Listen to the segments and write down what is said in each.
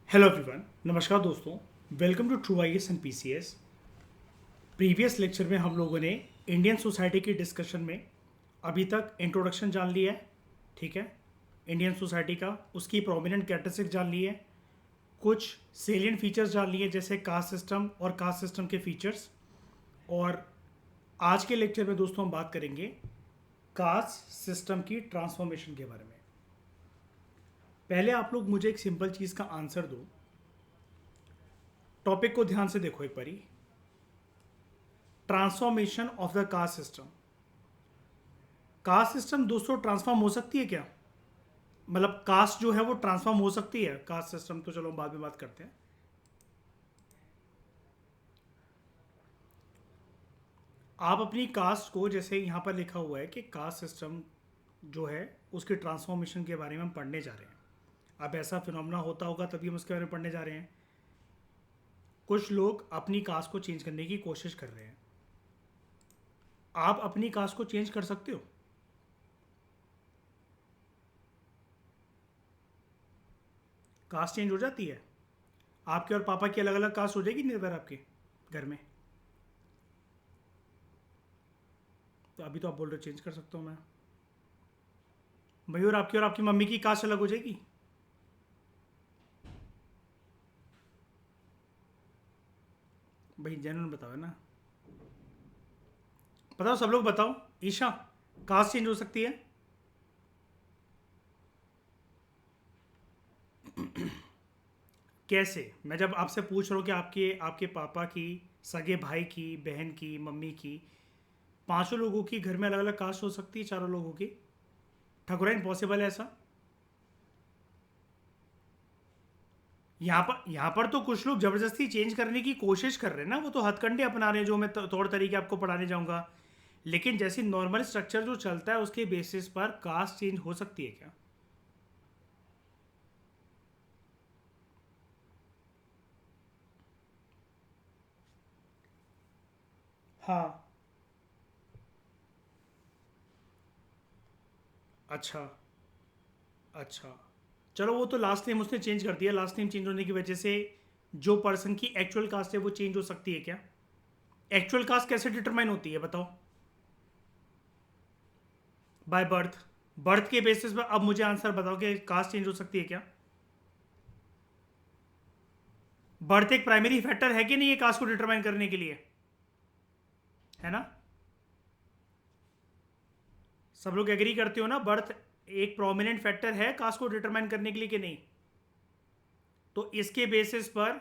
Hello everyone, नमस्कार दोस्तों। Welcome to True IAS and PCS. Previous lecture में हम लोगों ने इंडियन सोसाइटी की डिस्कशन में अभी तक इंट्रोडक्शन जान लिया है। ठीक है, इंडियन सोसाइटी का उसकी प्रोमिनेंट कैरेक्टरिस्टिक जान ली है, कुछ सेलियंट फीचर्स जान लिए जैसे कास्ट सिस्टम और कास्ट सिस्टम के फीचर्स। और आज के लेक्चर में दोस्तों हम बात करेंगे कास्ट सिस्टम की ट्रांसफॉर्मेशन के बारे में। पहले आप लोग मुझे एक सिंपल चीज़ का आंसर दो। टॉपिक को ध्यान से देखो एक बारी। Transformation of the caste system. Caste system दोस्तों ट्रांसफॉर्म हो सकती है क्या? मतलब कास्ट जो है वो ट्रांसफॉर्म हो सकती है? कास्ट सिस्टम तो चलो हम बाद में बात करते हैं। आप अपनी कास्ट को, जैसे यहाँ पर लिखा हुआ है कि कास्ट सिस्टम जो है उसके ट्रांसफॉर्मेशन के बारे में हम पढ़ने जा रहे हैं। अब ऐसा फिनोमेना होता होगा तभी हम उसके बारे में पढ़ने जा रहे हैं। कुछ लोग अपनी कास्ट को चेंज करने की कोशिश कर रहे हैं। आप अपनी कास्ट को चेंज कर सकते हो? कास्ट चेंज हो जाती है? आपके और पापा की अलग अलग कास्ट हो जाएगी निर्भर आपके घर में? तो अभी तो आप बोल रहे हो चेंज कर सकता हूँ मैं। भाई और आपकी मम्मी की कास्ट अलग हो जाएगी? भाई जेन्युइन बताओ है ना, बताओ सब लोग बताओ। ईशा, कास्ट चेंज हो सकती है? कैसे? मैं जब आपसे पूछ रहा हूँ कि आपके आपके पापा की, सगे भाई की, बहन की, मम्मी की, पांचों लोगों की घर में अलग अलग कास्ट हो सकती है, चारों लोगों की? ठकुरा इम्पॉसिबल है ऐसा? यहाँ पर तो कुछ लोग जबरदस्ती चेंज करने की कोशिश कर रहे हैं ना, वो तो हथकंडे अपना रहे हैं जो मैं तौर तरीके आपको पढ़ाने जाऊंगा। लेकिन जैसे नॉर्मल स्ट्रक्चर जो चलता है उसके बेसिस पर कास्ट चेंज हो सकती है क्या? हाँ। अच्छा। अच्छा, चलो वो तो लास्ट नेम उसने चेंज कर दिया, लास्ट नेम चेंज होने की वजह से जो पर्सन की एक्चुअल कास्ट है वो चेंज हो सकती है क्या? एक्चुअल कास्ट कैसे डिटरमाइन होती है बताओ? By birth. बर्थ के बेसिस पर अब मुझे आंसर बताओ कि कास्ट चेंज हो सकती है क्या? बर्थ एक प्राइमरी फैक्टर है कि नहीं है कास्ट को डिटरमाइन करने के लिए? है ना? सब लोग एग्री करते हो ना, बर्थ एक प्रोमिनेंट फैक्टर है कास्ट को डिटरमाइन करने के लिए कि नहीं? तो इसके बेसिस पर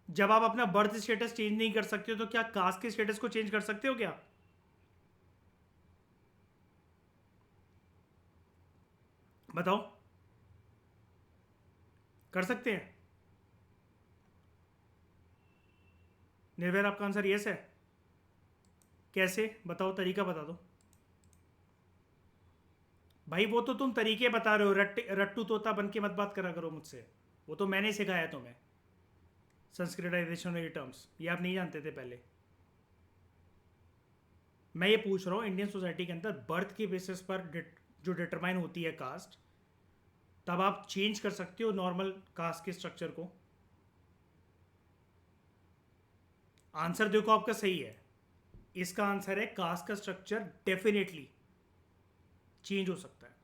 जब आप अपना बर्थ स्टेटस चेंज नहीं कर सकते हो तो क्या कास्ट के स्टेटस को चेंज कर सकते हो क्या? बताओ। कर सकते हैं? निर्भय आपका आंसर यस है? कैसे बताओ, तरीका बता दो। भाई वो तो तुम तरीके बता रहे हो, रट्टू तोता बन के मत बात करा करो मुझसे। वो तो मैंने सिखाया तुम्हें, संस्कृताइजेशन ये टर्म्स ये आप नहीं जानते थे पहले। मैं ये पूछ रहा हूँ इंडियन सोसाइटी के अंदर बर्थ के बेसिस पर जो डिटरमाइन होती है कास्ट, तब आप चेंज कर सकते हो नॉर्मल कास्ट के स्ट्रक्चर को? आंसर देखो आपका सही है। इसका आंसर है कास्ट का स्ट्रक्चर डेफिनेटली चेंज हो सकता है।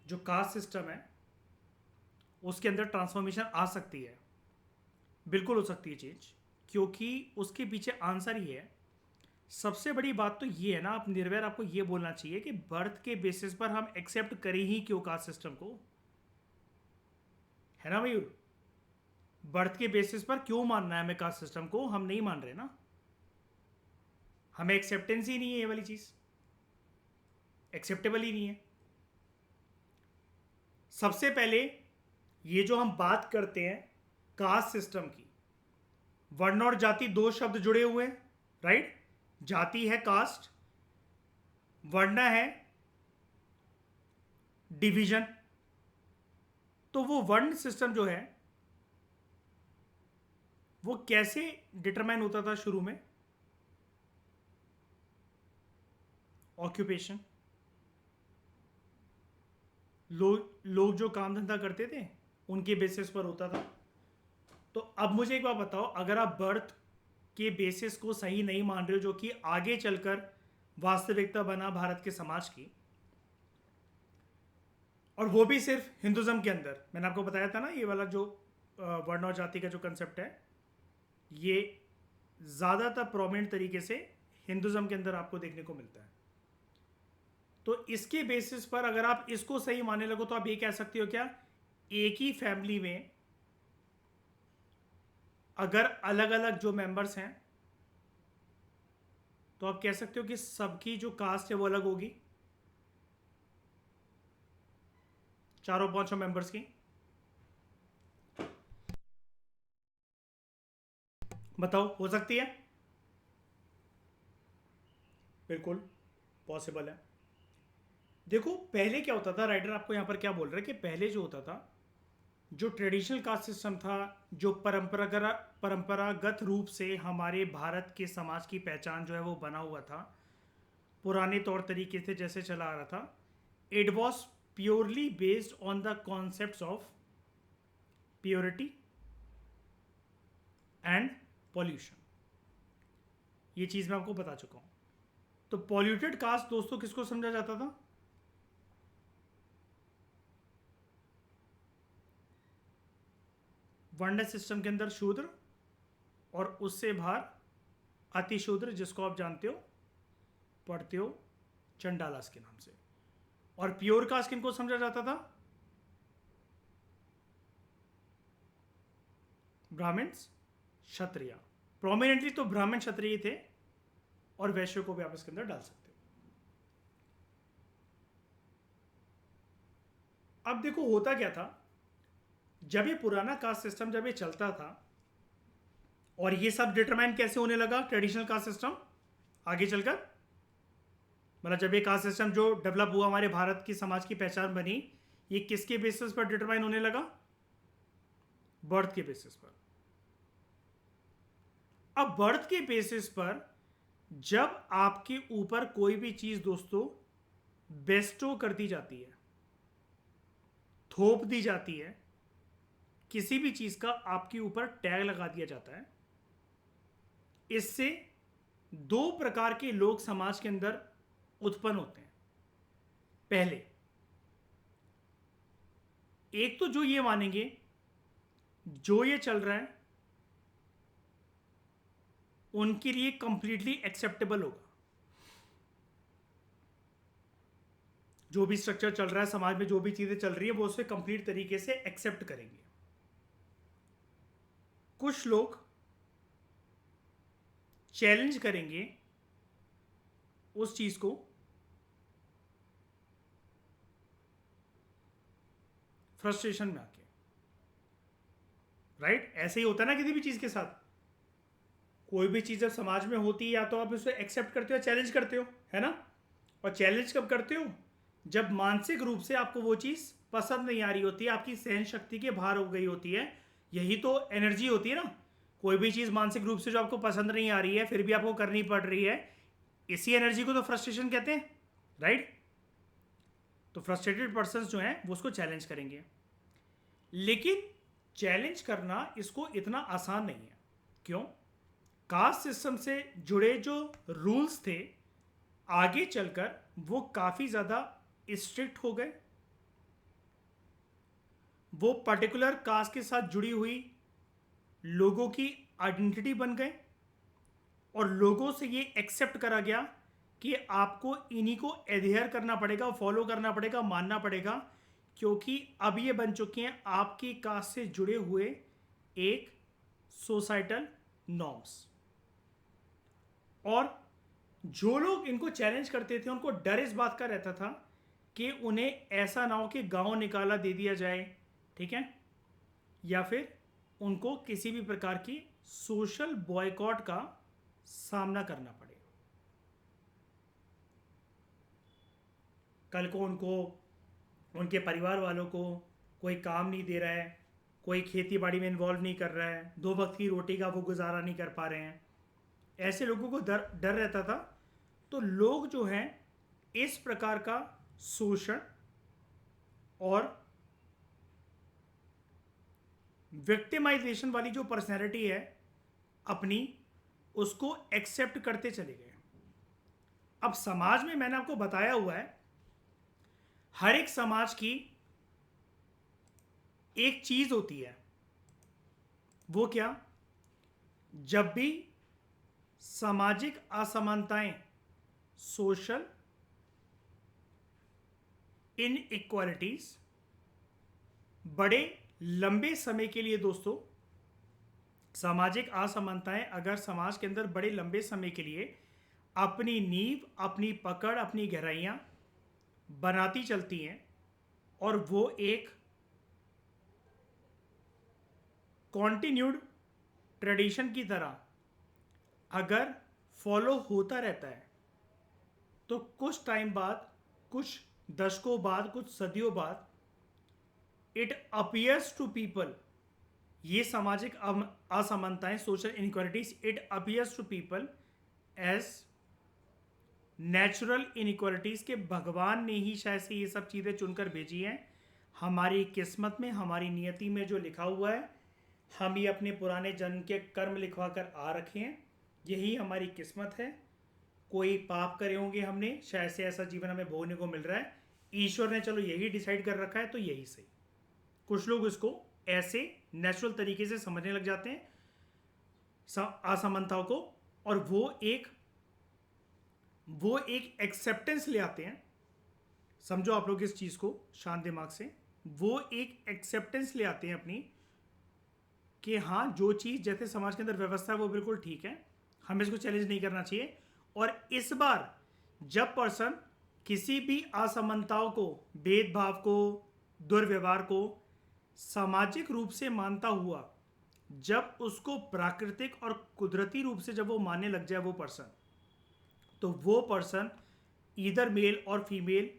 जो कास्ट सिस्टम है उसके अंदर ट्रांसफॉर्मेशन आ सकती है, बिल्कुल हो सकती है चेंज, क्योंकि उसके पीछे आंसर ही है। सबसे बड़ी बात तो ये है ना, आप निर्वैर आपको ये बोलना चाहिए कि बर्थ के बेसिस पर हम एक्सेप्ट करें ही क्यों कास्ट सिस्टम को? है ना मयूर? बर्थ के बेसिस पर क्यों मानना है हमें कास्ट सिस्टम को? हम नहीं मान रहे ना, हमें एक्सेप्टेंस ही नहीं है, ये वाली चीज एक्सेप्टेबल ही नहीं है। सबसे पहले ये जो हम बात करते हैं कास्ट सिस्टम की, वर्ण और जाति दो शब्द जुड़े हुए हैं, राइट? जाति है कास्ट, वर्ण है डिवीजन। तो वो वर्ण सिस्टम जो है वो कैसे डिटरमाइन होता था शुरू में? ऑक्यूपेशन। लोग जो काम धंधा करते थे उनके बेसिस पर होता था। तो अब मुझे एक बात बताओ, अगर आप बर्थ के बेसिस को सही नहीं मान रहे हो, जो कि आगे चलकर वास्तविकता बना भारत के समाज की, और वो भी सिर्फ हिंदुज्म के अंदर, मैंने आपको बताया था ना ये वाला जो वर्ण और जाति का जो कंसेप्ट है, ये ज़्यादातर प्रोमिनेंट तरीके से हिंदुज्म के अंदर आपको देखने को मिलता है। तो इसके बेसिस पर अगर आप इसको सही मानने लगो तो आप ये कह सकते हो क्या, एक ही फैमिली में अगर अलग अलग जो मेंबर्स हैं तो आप कह सकते हो कि सबकी जो कास्ट है वो अलग होगी, चारों पांचों मेंबर्स की। बताओ, हो सकती है? बिल्कुल पॉसिबल है। देखो पहले क्या होता था, राइटर आपको यहां पर क्या बोल रहे हैं कि पहले जो होता था, जो ट्रेडिशनल कास्ट सिस्टम था, जो परंपरागत रूप से हमारे भारत के समाज की पहचान जो है वो बना हुआ था, पुराने तौर तरीके से जैसे चला आ रहा था, it was purely based on the concept of purity and pollution. ये चीज मैं आपको बता चुका हूं। तो पॉल्यूटेड कास्ट दोस्तों किसको समझा जाता था? वर्ण सिस्टम के अंदर शूद्र, और उससे बाहर अतिशूद्र, जिसको आप जानते हो, पढ़ते हो चंडालास के नाम से। और प्योर कास्ट किनको समझा जाता था? ब्राह्मण्स, क्षत्रिय। प्रोमिनेंटली तो ब्राह्मण क्षत्रिय थे, और वैश्य को भी आप इसके अंदर डाल सकते हो। अब देखो होता क्या था, जब ये पुराना कास्ट सिस्टम जब ये चलता था, और ये सब डिटरमाइन कैसे होने लगा ट्रेडिशनल कास्ट सिस्टम आगे चलकर, मतलब जब ये कास्ट सिस्टम जो डेवलप हुआ, हमारे भारत की समाज की पहचान बनी, ये किसके बेसिस पर डिटरमाइन होने लगा? बर्थ के बेसिस पर। अब बर्थ के बेसिस पर जब आपके ऊपर कोई भी चीज दोस्तों बेस्टो कर दी जाती है, थोप दी जाती है, किसी भी चीज का आपके ऊपर टैग लगा दिया जाता है, इससे दो प्रकार के लोग समाज के अंदर उत्पन्न होते हैं। पहले, एक तो जो ये मानेंगे जो ये चल रहा है उनके लिए कंप्लीटली एक्सेप्टेबल होगा, जो भी स्ट्रक्चर चल रहा है समाज में, जो भी चीजें चल रही है, वो उसे कंप्लीट तरीके से एक्सेप्ट करेंगे। कुछ लोग चैलेंज करेंगे उस चीज को, फ्रस्ट्रेशन में आके। राइट? ऐसे ही होता है ना किसी भी चीज के साथ। कोई भी चीज जब समाज में होती है, या तो आप उसे एक्सेप्ट करते हो या चैलेंज करते हो, है ना? और चैलेंज कब करते हो? जब मानसिक रूप से आपको वो चीज पसंद नहीं आ रही होती है, आपकी सहन शक्ति के बाहर हो गई होती है। यही तो एनर्जी होती है ना। कोई भी चीज मानसिक रूप से जो आपको पसंद नहीं आ रही है, फिर भी आपको करनी पड़ रही है, इसी एनर्जी को तो फ्रस्ट्रेशन कहते हैं। राइट? तो फ्रस्ट्रेटेड पर्सन जो हैं वो उसको चैलेंज करेंगे। लेकिन चैलेंज करना इसको इतना आसान नहीं है। क्यों? कास्ट सिस्टम से जुड़े जो रूल्स थे, आगे चलकर वो काफी ज्यादा स्ट्रिक्ट हो गए। वो पर्टिकुलर कास्ट के साथ जुड़ी हुई लोगों की आइडेंटिटी बन गए, और लोगों से ये एक्सेप्ट करा गया कि आपको इन्हीं को एडहेयर करना पड़ेगा, फॉलो करना पड़ेगा, मानना पड़ेगा, क्योंकि अब ये बन चुके हैं आपकी कास्ट से जुड़े हुए एक सोसाइटल नॉर्म्स। और जो लोग इनको चैलेंज करते थे उनको डर इस बात का रहता था कि उन्हें ऐसा ना हो कि गांव निकाला दे दिया जाए, ठीक है, या फिर उनको किसी भी प्रकार की सोशल बॉयकॉट का सामना करना पड़े। कल को उनको, उनके परिवार वालों को कोई काम नहीं दे रहा है, कोई खेती बाड़ी में इन्वॉल्व नहीं कर रहा है, दो वक्त की रोटी का वो गुजारा नहीं कर पा रहे हैं, ऐसे लोगों को डर डर रहता था। तो लोग जो हैं इस प्रकार का शोषण और विक्टिमाइजेशन वाली जो पर्सनैलिटी है अपनी, उसको एक्सेप्ट करते चले गए। अब समाज में मैंने आपको बताया हुआ है, हर एक समाज की एक चीज होती है, वो क्या? जब भी सामाजिक असमानताएं, सोशल इनइक्वालिटीज बड़े लंबे समय के लिए, दोस्तों सामाजिक असमानताएं अगर समाज के अंदर बड़े लंबे समय के लिए अपनी नींव, अपनी पकड़, अपनी गहराइयां बनाती चलती हैं, और वो एक कॉन्टिन्यूड ट्रेडिशन की तरह अगर फॉलो होता रहता है, तो कुछ टाइम बाद, कुछ दशकों बाद, कुछ सदियों बाद, इट अपियर्स टू पीपल, ये सामाजिक असमानताएं, social inequalities, it appears to people as natural inequalities के भगवान ने ही शायद से ये सब चीज़ें चुनकर भेजी हैं। हमारी किस्मत में, हमारी नियति में जो लिखा हुआ है, हम ये अपने पुराने जन्म के कर्म लिखवा कर आ रखे हैं, यही हमारी किस्मत है। कोई पाप करे होंगे हमने, शायद से ऐसा जीवन हमें भोगने को मिल रहा है। ईश्वर ने चलो यही डिसाइड कर रखा है, तो यही सही। कुछ लोग इसको ऐसे नेचुरल तरीके से समझने लग जाते हैं असमानताओं को, और वो एक एक्सेप्टेंस ले आते हैं। समझो आप लोग इस चीज को शांत दिमाग से, वो एक एक्सेप्टेंस ले आते हैं अपनी, कि हाँ जो चीज जैसे समाज के अंदर व्यवस्था है वो बिल्कुल ठीक है, हमें इसको चैलेंज नहीं करना चाहिए। और इस बार जब पर्सन किसी भी असमानताओं को, भेदभाव को, दुर्व्यवहार को सामाजिक रूप से मानता हुआ, जब उसको प्राकृतिक और कुदरती रूप से जब वो मानने लग जाए वो पर्सन, तो वो पर्सन इधर मेल और फीमेल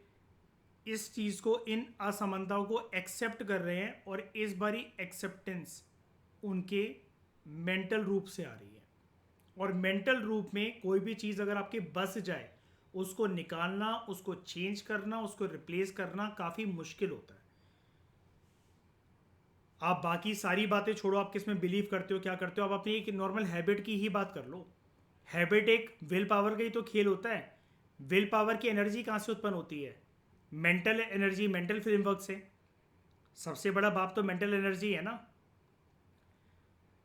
इस चीज़ को, इन असमानताओं को एक्सेप्ट कर रहे हैं, और इस बारी एक्सेप्टेंस उनके मेंटल रूप से आ रही है। और मेंटल रूप में कोई भी चीज़ अगर आपके बस जाए, उसको निकालना, उसको चेंज करना, उसको रिप्लेस करना काफ़ी मुश्किल होता है। आप बाकी सारी बातें छोड़ो, आप किस में बिलीव करते हो, क्या करते हो, आप अपनी एक नॉर्मल हैबिट की ही बात कर लो। हैबिट एक विल पावर का ही तो खेल होता है। विल पावर की एनर्जी कहाँ से उत्पन्न होती है? मेंटल एनर्जी, मेंटल फ्रेमवर्क से। सबसे बड़ा बाप तो मेंटल एनर्जी है ना।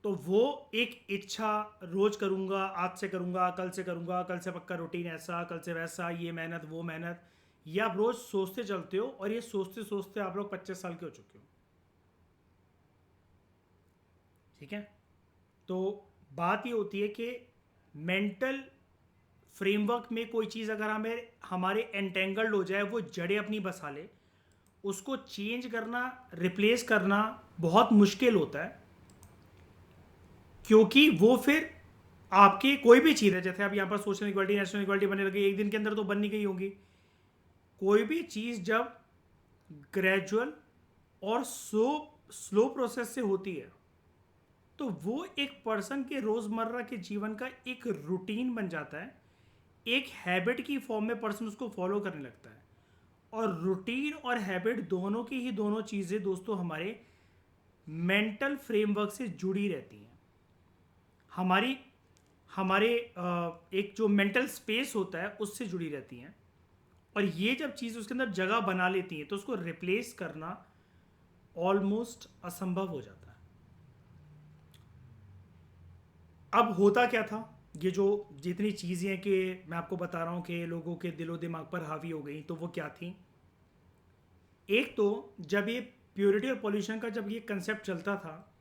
तो वो एक इच्छा, रोज करूंगा, आज से करूंगा, कल से करूंगा, कल से पक्का रूटीन ऐसा, कल से वैसा, ये मेहनत वो मेहनत, ये आप रोज सोचते चलते हो, और ये सोचते सोचते आप लोग 25 साल के हो चुके हो। ठीक है, तो बात ये होती है कि मेंटल फ्रेमवर्क में कोई चीज़ अगर हमें, हमारे एंटेंगल्ड हो जाए, वो जड़ें अपनी बसा ले, उसको चेंज करना, रिप्लेस करना बहुत मुश्किल होता है। क्योंकि वो फिर आपकी कोई भी चीज़ है, जैसे आप यहाँ पर सोशल इक्वालिटी, नेशनल इक्वालिटी बनने लगी, एक दिन के अंदर तो बन नहीं गई होगी। कोई भी चीज़ जब ग्रेजुअल और स्लो प्रोसेस से होती है, तो वो एक पर्सन के रोज़मर्रा के जीवन का एक रूटीन बन जाता है, एक हैबिट की फॉर्म में पर्सन उसको फॉलो करने लगता है। और रूटीन और हैबिट दोनों की ही दोनों चीज़ें दोस्तों हमारे मेंटल फ्रेमवर्क से जुड़ी रहती हैं। हमारे एक जो मेंटल स्पेस होता है उससे जुड़ी रहती हैं, और ये जब चीज़ उसके अंदर जगह बना लेती हैं, तो उसको रिप्लेस करना ऑलमोस्ट असंभव हो जाता है। अब होता क्या था, ये जो जितनी चीज़ें हैं कि मैं आपको बता रहा हूँ कि लोगों के दिलो दिमाग पर हावी हो गई, तो वो क्या थी? एक तो जब ये प्योरिटी और पॉल्यूशन का जब ये कंसेप्ट चलता था,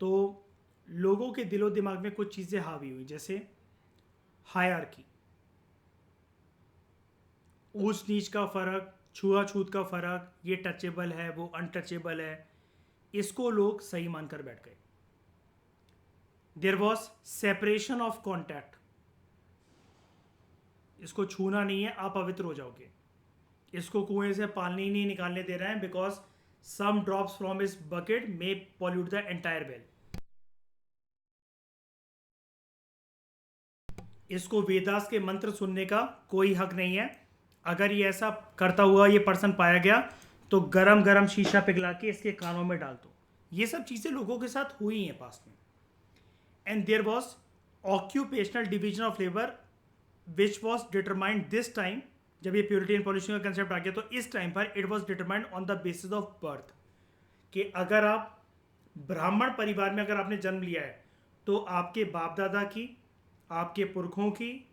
तो लोगों के दिलो दिमाग में कुछ चीज़ें हावी हुई, जैसे हायरार्की, ऊंच नीच का फ़र्क, छुआछूत का फ़र्क, ये टचेबल है, वो अनटचेबल है, इसको लोग सही मानकर बैठ गए। There was separation of contact, इसको छूना नहीं है, आप पवित्र हो जाओगे। इसको कुएं से पानी नहीं निकालने दे रहे हैं, बिकॉज सम ड्रॉप्स फ्रॉम इस bucket may pollute the entire well. इसको वेदास के मंत्र सुनने का कोई हक नहीं है। अगर ये ऐसा करता हुआ ये पर्सन पाया गया, तो गरम गरम शीशा पिघला के इसके कानों में डाल दो, ये सब चीज़ें लोगों के साथ हुई हैं पास्ट में. And there was occupational division of labour which was determined this time. जब ये प्योरिटी एंड पॉल्यूशन का कंसेप्ट आ गया तो इस टाइम पर it was determined on the basis of birth. कि अगर आप ब्राह्मण परिवार में अगर आपने जन्म लिया है तो आपके बाप दादा की, आपके पुरखों की,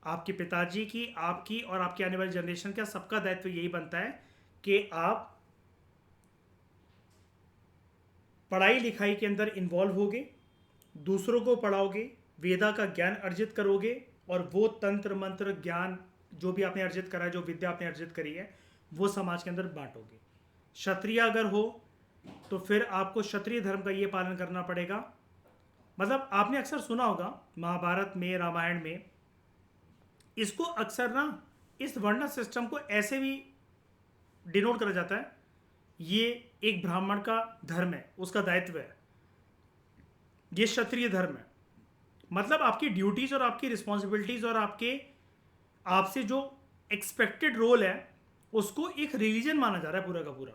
आपके पिताजी की, आपकी और आपके आने वाली जनरेशन का सबका दायित्व यही बनता है कि आप पढ़ाई लिखाई के अंदर इन्वॉल्व होगे, दूसरों को पढ़ाओगे, वेदा का ज्ञान अर्जित करोगे और वो तंत्र मंत्र ज्ञान जो भी आपने अर्जित करा है, जो विद्या आपने अर्जित करी है, वो समाज के अंदर बांटोगे. क्षत्रिय अगर हो तो फिर आपको क्षत्रिय धर्म का ये पालन करना पड़ेगा. मतलब आपने अक्सर सुना होगा महाभारत में, रामायण में, इसको अक्सर ना इस वर्ण सिस्टम को ऐसे भी डिनोट करा जाता है, ये एक ब्राह्मण का धर्म है, उसका दायित्व है, ये क्षत्रिय धर्म है. मतलब आपकी ड्यूटीज और आपकी रिस्पॉन्सिबिलिटीज और आपसे जो एक्सपेक्टेड रोल है उसको एक रिलीजन माना जा रहा है पूरा का पूरा.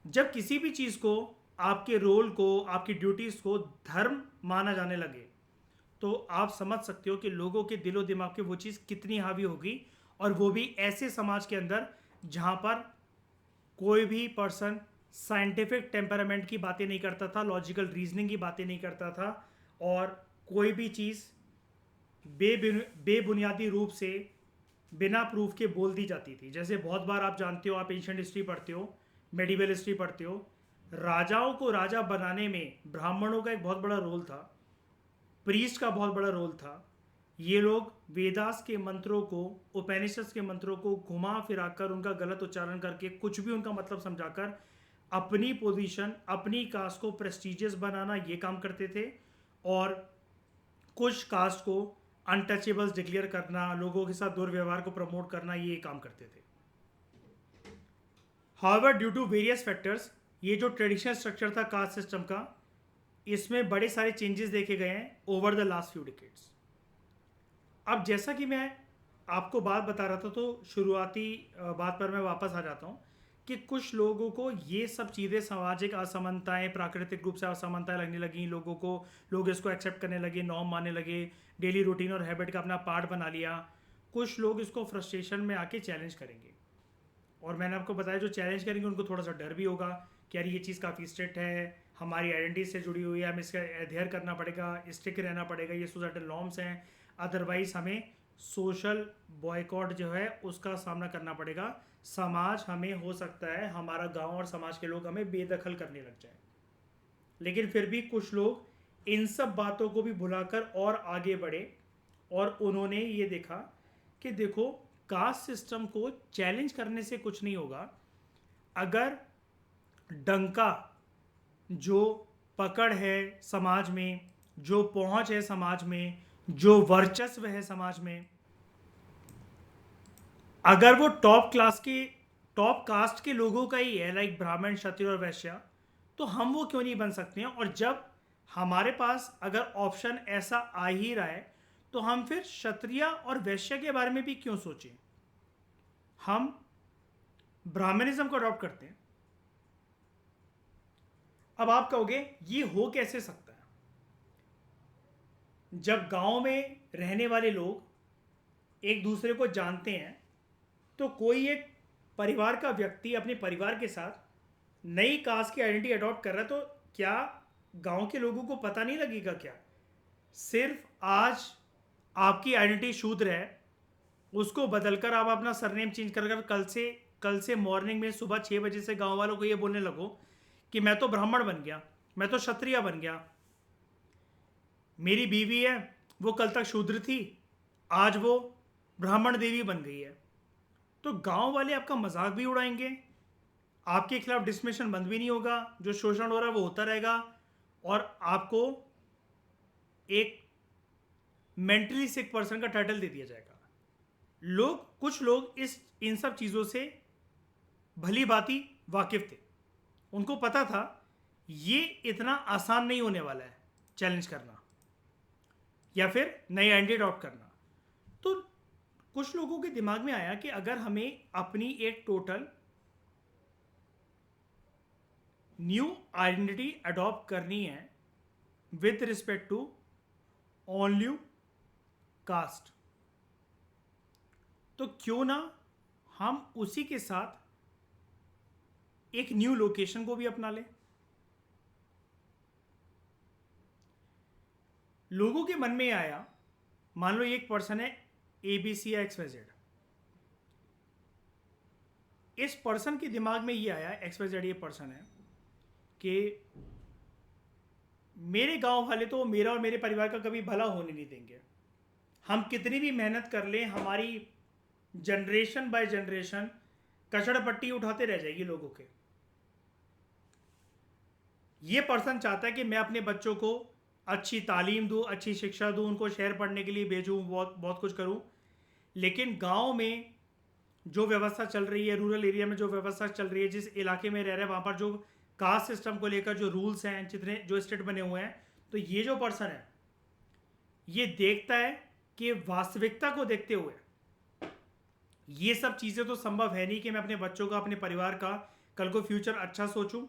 जब किसी भी चीज़ को, आपके रोल को, आपकी ड्यूटीज को धर्म माना जाने लगे तो आप समझ सकते हो कि लोगों के दिलो दिमाग पे वो चीज़ कितनी हावी होगी. और वो भी ऐसे समाज के अंदर जहाँ पर कोई भी पर्सन साइंटिफिक टेम्परामेंट की बातें नहीं करता था, लॉजिकल रीजनिंग की बातें नहीं करता था, और कोई भी चीज़ बेबुनियादी रूप से बिना प्रूफ के बोल दी जाती थी. जैसे बहुत बार आप जानते हो, आप एंशिएंट हिस्ट्री पढ़ते हो, मेडिवल हिस्ट्री पढ़ते हो, राजाओं को राजा बनाने में ब्राह्मणों का एक बहुत बड़ा रोल था, प्रीस्ट का बहुत बड़ा रोल था. ये लोग वेदास के मंत्रों को, उपनिषद के मंत्रों को घुमा फिराकर, उनका गलत उच्चारण करके, कुछ भी उनका मतलब समझाकर अपनी पोजीशन, अपनी कास्ट को प्रेस्टिजियस बनाना ये काम करते थे. और कुछ कास्ट को अनटचेबल्स डिक्लेयर करना, लोगों के साथ दुर्व्यवहार को प्रमोट करना, ये काम करते थे. However due to various factors, ये जो ट्रेडिशनल स्ट्रक्चर था कास्ट सिस्टम का, इसमें बड़े सारे चेंजेस देखे गए हैं over the last few decades. अब जैसा कि मैं आपको बात बता रहा था तो शुरुआती बात पर मैं वापस आ जाता हूँ कि कुछ लोगों को ये सब चीज़ें, सामाजिक असमानताएं, प्राकृतिक रूप से असमानताएं लगने लगी, लोग इसको एक्सेप्ट करने लगे, नॉर्म मानने लगे, डेली रूटीन और हैबिट का अपना पार्ट बना लिया. कुछ लोग इसको फ्रस्ट्रेशन में आके चैलेंज करेंगे, और मैंने आपको बताया जो चैलेंज करेंगे उनको थोड़ा सा डर भी होगा कि यार ये चीज़ काफ़ी स्ट्रिक्ट है, हमारी आइडेंटिटी से जुड़ी हुई है, हमें इसका अध्ययन करना पड़ेगा, स्टिक रहना पड़ेगा, ये सोसाइटल नॉर्म्स हैं, अदरवाइज हमें सोशल बॉयकॉट जो है उसका सामना करना पड़ेगा. समाज हमें, हो सकता है हमारा गांव और समाज के लोग हमें बेदखल करने लग जाए. लेकिन फिर भी कुछ लोग इन सब बातों को भी भुलाकर और आगे बढ़े, और उन्होंने ये देखा कि देखो, कास्ट सिस्टम को चैलेंज करने से कुछ नहीं होगा. अगर डंका, जो पकड़ है समाज में, जो पहुंच है समाज में, जो वर्चस्व है समाज में, अगर वो टॉप कास्ट के लोगों का ही है, लाइक ब्राह्मण, क्षत्रिय और वैश्य, तो हम वो क्यों नहीं बन सकते हैं. और जब हमारे पास अगर ऑप्शन ऐसा आ ही रहा है तो हम फिर क्षत्रिय और वैश्य के बारे में भी क्यों सोचें. हम ब्राह्मणिज्म को अडॉप्ट करते हैं. अब आप कहोगे ये हो कैसे सकता है. जब गांव में रहने वाले लोग एक दूसरे को जानते हैं तो कोई एक परिवार का व्यक्ति अपने परिवार के साथ नई कास्ट की आइडेंटिटी अडॉप्ट कर रहा है, तो क्या गांव के लोगों को पता नहीं लगेगा क्या. सिर्फ आज आपकी आइडेंटिटी शूद्र है, उसको बदलकर आप अपना सरनेम चेंज कर कल से मॉर्निंग में सुबह 6 बजे से गांव वालों को ये बोलने लगो कि मैं तो ब्राह्मण बन गया, मैं तो क्षत्रिय बन गया, मेरी बीवी है वो कल तक शूद्र थी, आज वो ब्राह्मण देवी बन गई है, तो गांव वाले आपका मजाक भी उड़ाएंगे, आपके खिलाफ डिस्क्रिमिनेशन बंद भी नहीं होगा, जो शोषण हो रहा है वो होता रहेगा, और आपको एक मेंटली सिक पर्सन का टाइटल दे दिया जाएगा. कुछ लोग इन सब चीज़ों से भली भांति वाकिफ थे, उनको पता था ये इतना आसान नहीं होने वाला है चैलेंज करना या फिर नई आइडेंटिटी अडॉप्ट करना. तो कुछ लोगों के दिमाग में आया कि अगर हमें अपनी एक टोटल न्यू आइडेंटिटी अडॉप्ट करनी है with respect to only caste, तो क्यों ना हम उसी के साथ एक न्यू लोकेशन को भी अपना लें। लोगों के मन में आया, मान लो एक पर्सन है ए बी सी या एक्स वाई जेड, इस पर्सन के दिमाग में ये आया, एक्स वाई जेड ये पर्सन है, कि मेरे गांव वाले तो मेरा और मेरे परिवार का कभी भला होने नहीं देंगे, हम कितनी भी मेहनत कर लें हमारी जनरेशन बाय जनरेशन कचड़ पट्टी उठाते रह जाएगी लोगों के। ये पर्सन चाहता है कि मैं अपने बच्चों को अच्छी तालीम दूं, अच्छी शिक्षा दूं, उनको शहर पढ़ने के लिए भेजूं, बहुत बहुत कुछ करूं, लेकिन गांव में जो व्यवस्था चल रही है, रूरल एरिया में जो व्यवस्था चल रही है, जिस इलाके में रह रहे हैं वहाँ पर जो कास्ट सिस्टम को लेकर जो रूल्स हैं, जितने जो स्टेट बने हुए हैं, तो ये जो पर्सन है ये देखता है कि वास्तविकता को देखते हुए ये सब चीज़ें तो संभव है नहीं कि मैं अपने बच्चों का, अपने परिवार का कल को फ्यूचर अच्छा सोचूं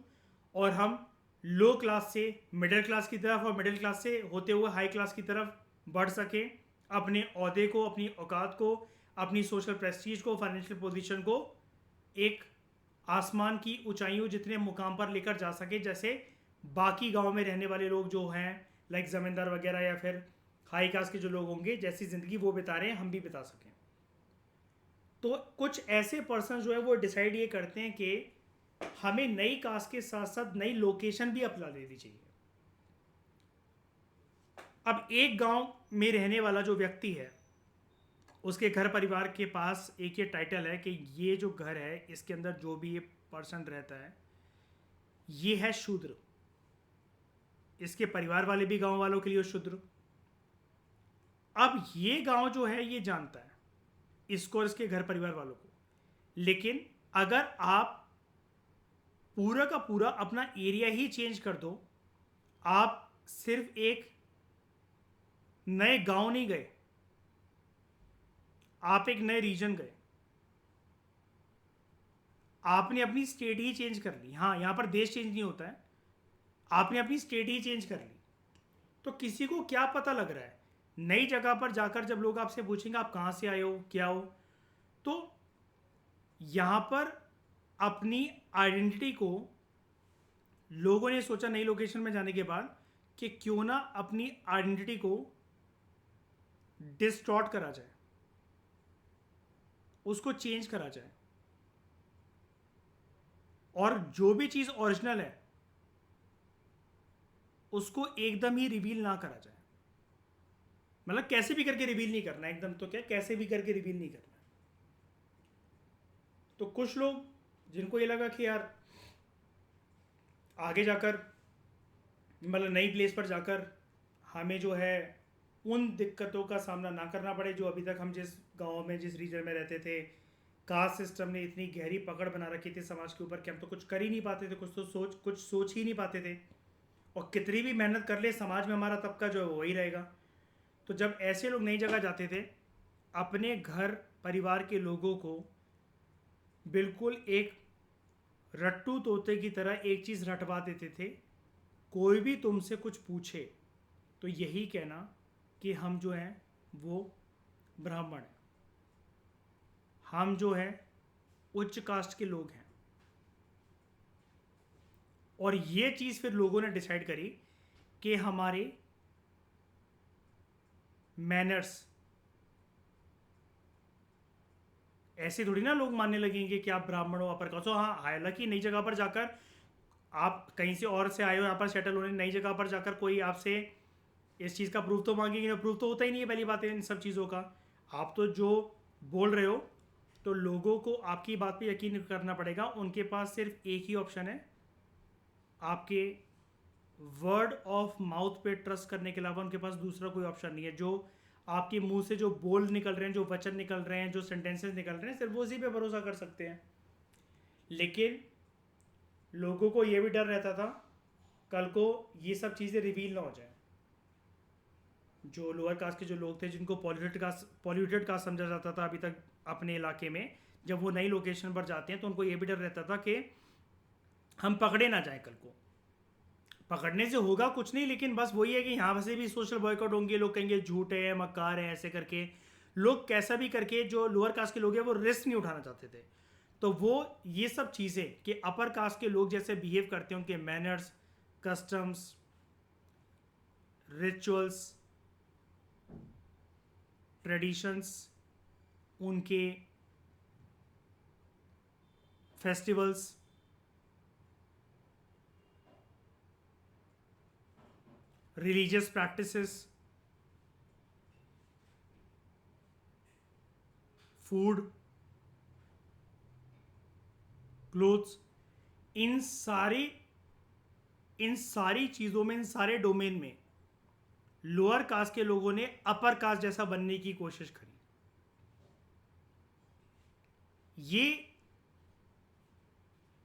और हम लो क्लास से मिडिल क्लास की तरफ और मिडिल क्लास से होते हुए हाई क्लास की तरफ बढ़ सके, अपने ओहदे को, अपनी औकात को, अपनी सोशल प्रेस्टीज को, फाइनेंशियल पोजीशन को एक आसमान की ऊंचाइयों जितने मुकाम पर लेकर जा सके, जैसे बाकी गांव में रहने वाले लोग जो हैं लाइक ज़मींदार वगैरह या फिर हाई कास्ट के जो लोग होंगे, जैसी ज़िंदगी वो बिता रहे हैं हम भी बिता सकें। तो कुछ ऐसे पर्सन जो है वो डिसाइड ये करते हैं कि हमें नई कास्ट के साथ साथ नई लोकेशन भी अपना लेनी चाहिए। अब एक गांव में रहने वाला जो व्यक्ति है उसके घर परिवार के पास एक ये टाइटल है कि ये जो घर है इसके अंदर जो भी ये पर्सन रहता है ये है शूद्र, इसके परिवार वाले भी गांव वालों के लिए शूद्र। अब ये गांव जो है ये जानता है इसको और इसके घर परिवार वालों को, लेकिन अगर आप पूरा का पूरा अपना एरिया ही चेंज कर दो, आप सिर्फ एक नए गांव नहीं गए, आप एक नए रीजन गए, आपने अपनी स्टेट ही चेंज कर ली। हाँ, यहां पर देश चेंज नहीं होता है, आपने अपनी स्टेट ही चेंज कर ली। तो किसी को क्या पता लग रहा है, नई जगह पर जाकर जब लोग आपसे पूछेंगे आप कहां से आए हो, क्या हो, तो यहां पर अपनी आइडेंटिटी को लोगों ने सोचा नई लोकेशन में जाने के बाद कि क्यों ना अपनी आइडेंटिटी को डिस्टॉर्ट करा जाए, उसको चेंज करा जाए, और जो भी चीज ओरिजिनल है उसको एकदम ही रिवील ना करा जाए। मतलब कैसे भी करके रिवील नहीं करना, एकदम तो क्या, कैसे भी करके रिवील नहीं करना। तो कुछ लोग जिनको ये लगा कि यार आगे जाकर मतलब नई प्लेस पर जाकर हमें जो है उन दिक्कतों का सामना ना करना पड़े जो अभी तक हम जिस गांव में, जिस रीजन में रहते थे, कास्ट सिस्टम ने इतनी गहरी पकड़ बना रखी थी समाज के ऊपर कि हम तो कुछ कर ही नहीं पाते थे, कुछ सोच ही नहीं पाते थे, और कितनी भी मेहनत कर ले समाज में हमारा तबका जो है वही रहेगा। तो जब ऐसे लोग नई जगह जाते थे, अपने घर परिवार के लोगों को बिल्कुल एक रट्टू तोते की तरह एक चीज़ रटवा देते थे, कोई भी तुमसे कुछ पूछे तो यही कहना कि हम जो हैं वो ब्राह्मण हैं, हम जो हैं उच्च कास्ट के लोग हैं। और ये चीज़ फिर लोगों ने डिसाइड करी कि हमारे मैनर्स, ऐसे थोड़ी ना लोग मानने लगेंगे कि आप ब्राह्मण हो, अपर कास्ट हो। हाँ, हालांकि नई जगह पर जाकर आप कहीं से और से आए हो, यहाँ पर सेटल होने, नई जगह पर जाकर कोई आपसे इस चीज़ का प्रूफ तो मांगेंगे, प्रूफ तो होता ही नहीं है पहली बात है इन सब चीज़ों का। आप तो जो बोल रहे हो तो लोगों को आपकी बात पे यकीन करना पड़ेगा। उनके पास सिर्फ एक ही ऑप्शन है, आपके वर्ड ऑफ माउथ पे ट्रस्ट करने के अलावा उनके पास दूसरा कोई ऑप्शन नहीं है। जो आपके मुंह से जो बोल निकल रहे हैं, जो वचन निकल रहे हैं, जो सेंटेंसेस निकल रहे हैं, सिर्फ वो उसी पे भरोसा कर सकते हैं। लेकिन लोगों को ये भी डर रहता था कल को ये सब चीज़ें रिवील ना हो जाए। जो लोअर कास्ट के जो लोग थे जिनको पॉल्यूटेड कास्ट समझा जाता था अभी तक अपने इलाके में, जब वो नई लोकेशन पर जाते हैं तो उनको ये भी डर रहता था कि हम पकड़े ना जाए कल को। पकड़ने से होगा कुछ नहीं, लेकिन बस वही है कि यहाँ से भी सोशल बॉयकॉट होंगे, लोग कहेंगे झूठ है, मक्कार है, ऐसे करके लोग कैसा भी करके जो लोअर कास्ट के लोग हैं वो रिस्क नहीं उठाना चाहते थे। तो वो ये सब चीज़ें कि अपर कास्ट के लोग जैसे बिहेव करते हैं, उनके मैनर्स, कस्टम्स, रिचुअल्स, ट्रेडिशंस, उनके festivals, religious practices, food, clothes, इन सारी इन सारी चीज़ों में, इन सारे डोमेन में लोअर कास्ट के लोगों ने अपर कास्ट जैसा बनने की कोशिश करी। ये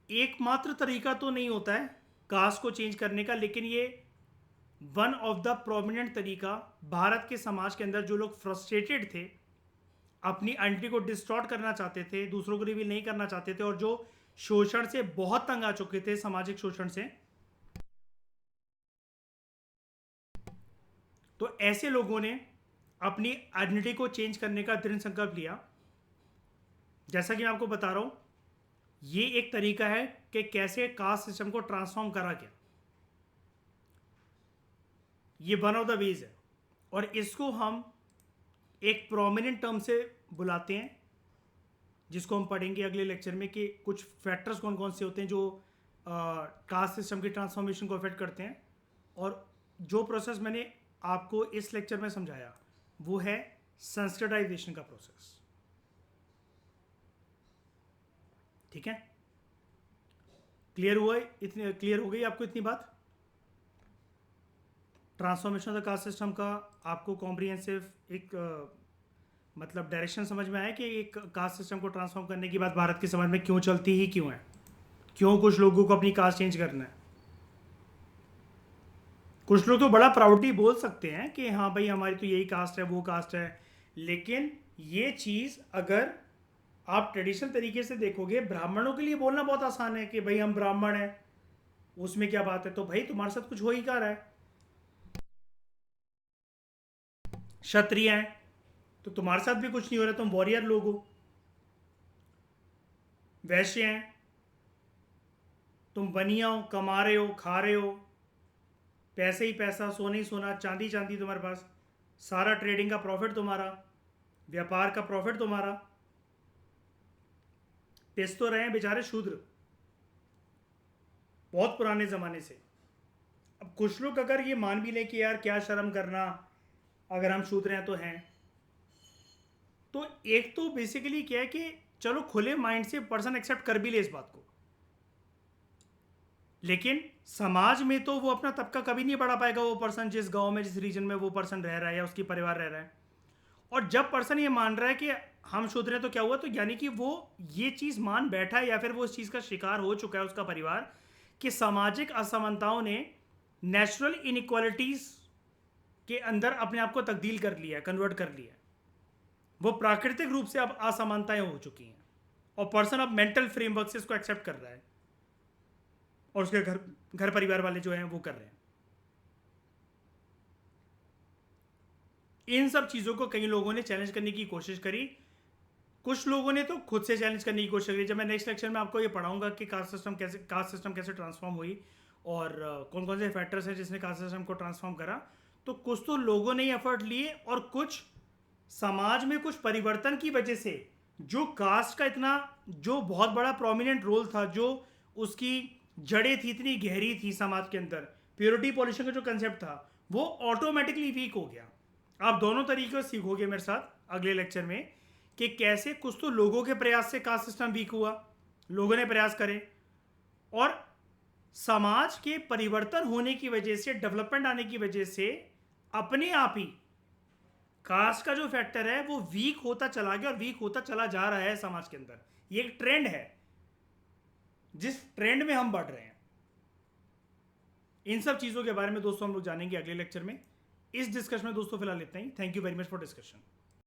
एकमात्र तरीका तो नहीं होता है कास्ट को चेंज करने का, लेकिन ये वन ऑफ द प्रोमिनेंट तरीका भारत के समाज के अंदर जो लोग फ्रस्ट्रेटेड थे, अपनी आइडेंटिटी को डिस्टॉर्ट करना चाहते थे, दूसरों को रिवील नहीं करना चाहते थे, और जो शोषण से बहुत तंग आ चुके थे, सामाजिक शोषण से, तो ऐसे लोगों ने अपनी आइडेंटिटी को चेंज करने का दृढ़ संकल्प लिया। जैसा कि मैं आपको बता रहा हूं, ये एक तरीका है कि कैसे कास्ट सिस्टम को ट्रांसफॉर्म करा गया। ये वन ऑफ द वेज है, और इसको हम एक प्रोमिनेंट टर्म से बुलाते हैं, जिसको हम पढ़ेंगे अगले लेक्चर में कि कुछ फैक्टर्स कौन कौन से होते हैं जो कास्ट सिस्टम की ट्रांसफॉर्मेशन को अफेक्ट करते हैं। और जो प्रोसेस मैंने आपको इस लेक्चर में समझाया वो है संस्कृताइजेशन का प्रोसेस। ठीक है, क्लियर हुआ? इतनी क्लियर हो गई आपको इतनी बात? Transformation of the cast system का आपको कॉम्प्रिहेंसिव एक मतलब डायरेक्शन समझ में आया कि एक कास्ट सिस्टम को ट्रांसफॉर्म करने की बात भारत के समाज में क्यों चलती ही क्यों है, क्यों कुछ लोगों को अपनी कास्ट चेंज करना है। कुछ लोग तो बड़ा प्राउडली बोल सकते हैं कि हाँ भाई हमारी तो यही कास्ट है, वो कास्ट है, लेकिन ये चीज़ अगर आप ट्रेडिशनल तरीके से देखोगे, ब्राह्मणों के लिए बोलना बहुत आसान है कि भाई हम ब्राह्मण हैं, उसमें क्या बात है। तो भाई तुम्हारे साथ कुछ हो ही क्या रहा है। क्षत्रिय हैं तो तुम्हारे साथ भी कुछ नहीं हो रहा, तुम वॉरियर लोग हो। वैश्य हैं, तुम बनिया हो, कमा रहे हो, खा रहे हो, पैसे ही पैसा, सोने ही सोना, चांदी चांदी तुम्हारे पास, सारा ट्रेडिंग का प्रॉफिट तुम्हारा, व्यापार का प्रॉफिट तुम्हारा। पिस तो रहे हैं बेचारे शूद्र बहुत पुराने ज़माने से। अब कुछ लोग अगर ये मान भी लें कि यार क्या शर्म करना, अगर हम शूद्र हैं तो हैं, तो एक तो बेसिकली क्या है कि चलो खुले माइंड से पर्सन एक्सेप्ट कर भी ले इस बात को, लेकिन समाज में तो वो अपना तबका कभी नहीं बढ़ा पाएगा, वो पर्सन जिस गांव में, जिस रीजन में वो पर्सन रह रहा है या उसकी परिवार रह रहा है। और जब पर्सन ये मान रहा है कि हम शूद्र हैं तो क्या हुआ, तो यानी कि वो ये चीज़ मान बैठा है या फिर वो इस चीज़ का शिकार हो चुका है उसका परिवार, कि सामाजिक असमानताओं ने नेचुरल इनइक्वालिटीज़ के अंदर अपने आप को तब्दील कर लिया है, कन्वर्ट कर लिया है। वो प्राकृतिक रूप से अब असमानताएं हो चुकी हैं, और पर्सन अब मेंटल फ्रेमवर्क से इसको एक्सेप्ट कर रहा है, और उसके घर परिवार वाले जो हैं वो कर रहे हैं। इन सब चीज़ों को कई लोगों ने चैलेंज करने की कोशिश करी, कुछ लोगों ने तो खुद से चैलेंज करने की कोशिश करी। जब मैं नेक्स्ट लेक्चर में आपको ये पढ़ाऊंगा कि कास्ट सिस्टम कैसे ट्रांसफॉर्म हुई और कौन कौन से फैक्टर्स हैं जिसने कास्ट सिस्टम को ट्रांसफॉर्म करा, तो कुछ तो लोगों ने एफर्ट लिए, और कुछ समाज में कुछ परिवर्तन की वजह से जो कास्ट का इतना जो बहुत बड़ा प्रोमिनेंट रोल था, जो उसकी जड़ें थी इतनी गहरी थी समाज के अंदर, प्योरिटी पॉलिशन का जो कंसेप्ट था वो ऑटोमेटिकली वीक हो गया। आप दोनों तरीके से सीखोगे मेरे साथ अगले लेक्चर में कि कैसे कुछ तो लोगों के प्रयास से कास्ट सिस्टम वीक हुआ, लोगों ने प्रयास करे, और समाज के परिवर्तन होने की वजह से, डेवलपमेंट आने की वजह से अपने आप ही कास्ट का जो फैक्टर है वो वीक होता चला गया, और वीक होता चला जा रहा है समाज के अंदर। ये एक ट्रेंड है जिस ट्रेंड में हम बढ़ रहे हैं। इन सब चीज़ों के बारे में दोस्तों हम लोग जानेंगे अगले लेक्चर में। इस डिस्कशन में दोस्तों फिलहाल इतना ही। Thank you very much for discussion.